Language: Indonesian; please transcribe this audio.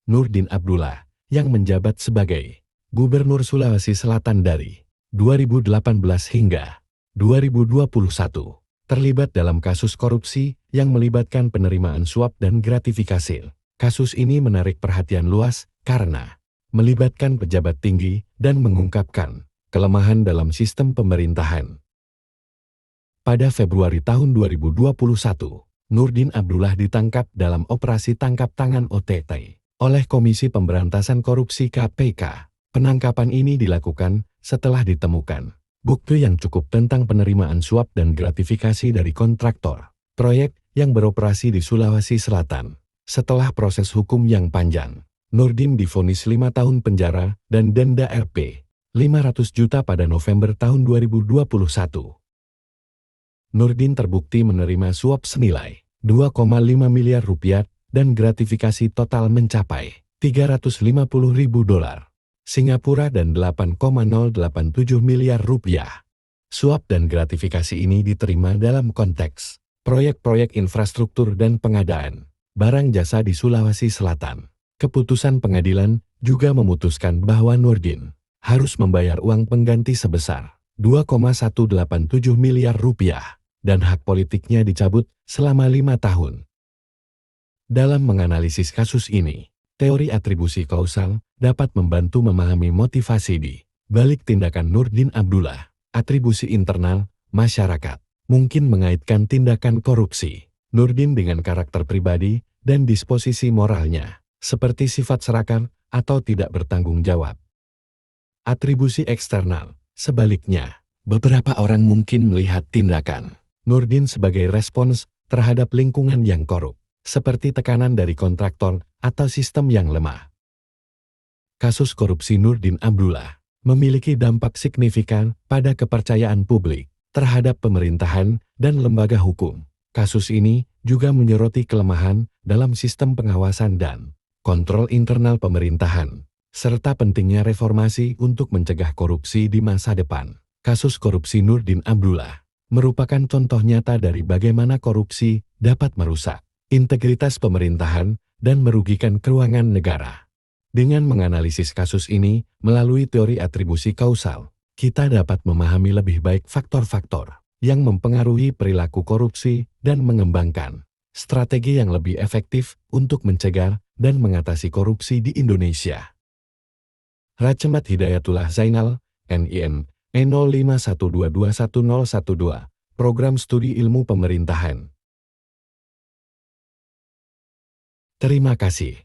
Nurdin Abdullah, yang menjabat sebagai Gubernur Sulawesi Selatan dari 2018 hingga 2021, terlibat dalam kasus korupsi yang melibatkan penerimaan suap dan gratifikasi. Kasus ini menarik perhatian luas karena melibatkan pejabat tinggi dan mengungkapkan kelemahan dalam sistem pemerintahan. Pada Februari tahun 2021, Nurdin Abdullah ditangkap dalam operasi tangkap tangan OTT oleh Komisi Pemberantasan Korupsi KPK. Penangkapan ini dilakukan setelah ditemukan bukti yang cukup tentang penerimaan suap dan gratifikasi dari kontraktor proyek yang beroperasi di Sulawesi Selatan. Setelah proses hukum yang panjang, Nurdin divonis 5 tahun penjara dan denda Rp. 500 juta pada November tahun 2021. Nurdin terbukti menerima suap senilai 2,5 miliar rupiah dan gratifikasi total mencapai $350.000 Singapura dan 8,087 miliar rupiah. Suap dan gratifikasi ini diterima dalam konteks proyek-proyek infrastruktur dan pengadaan barang jasa di Sulawesi Selatan. Keputusan pengadilan juga memutuskan bahwa Nurdin harus membayar uang pengganti sebesar 2,187 miliar rupiah dan hak politiknya dicabut selama 5 tahun. Dalam menganalisis kasus ini, teori atribusi kausal dapat membantu memahami motivasi di balik tindakan Nurdin Abdullah. Atribusi internal, masyarakat mungkin mengaitkan tindakan korupsi Nurdin dengan karakter pribadi dan disposisi moralnya, seperti sifat serakah atau tidak bertanggung jawab. Atribusi eksternal, sebaliknya, beberapa orang mungkin melihat tindakan Nurdin sebagai respons terhadap lingkungan yang korup, seperti tekanan dari kontraktor atau sistem yang lemah. Kasus korupsi Nurdin Abdullah memiliki dampak signifikan pada kepercayaan publik terhadap pemerintahan dan lembaga hukum. Kasus ini juga menyoroti kelemahan dalam sistem pengawasan dan kontrol internal pemerintahan, serta pentingnya reformasi untuk mencegah korupsi di masa depan. Kasus korupsi Nurdin Abdullah merupakan contoh nyata dari bagaimana korupsi dapat merusak integritas pemerintahan dan merugikan keuangan negara. Dengan menganalisis kasus ini melalui teori atribusi kausal, kita dapat memahami lebih baik faktor-faktor yang mempengaruhi perilaku korupsi dan mengembangkan strategi yang lebih efektif untuk mencegah dan mengatasi korupsi di Indonesia. Racemat Hidayatullah Zainal, NIN, E0512211012, Program Studi Ilmu Pemerintahan. Terima kasih.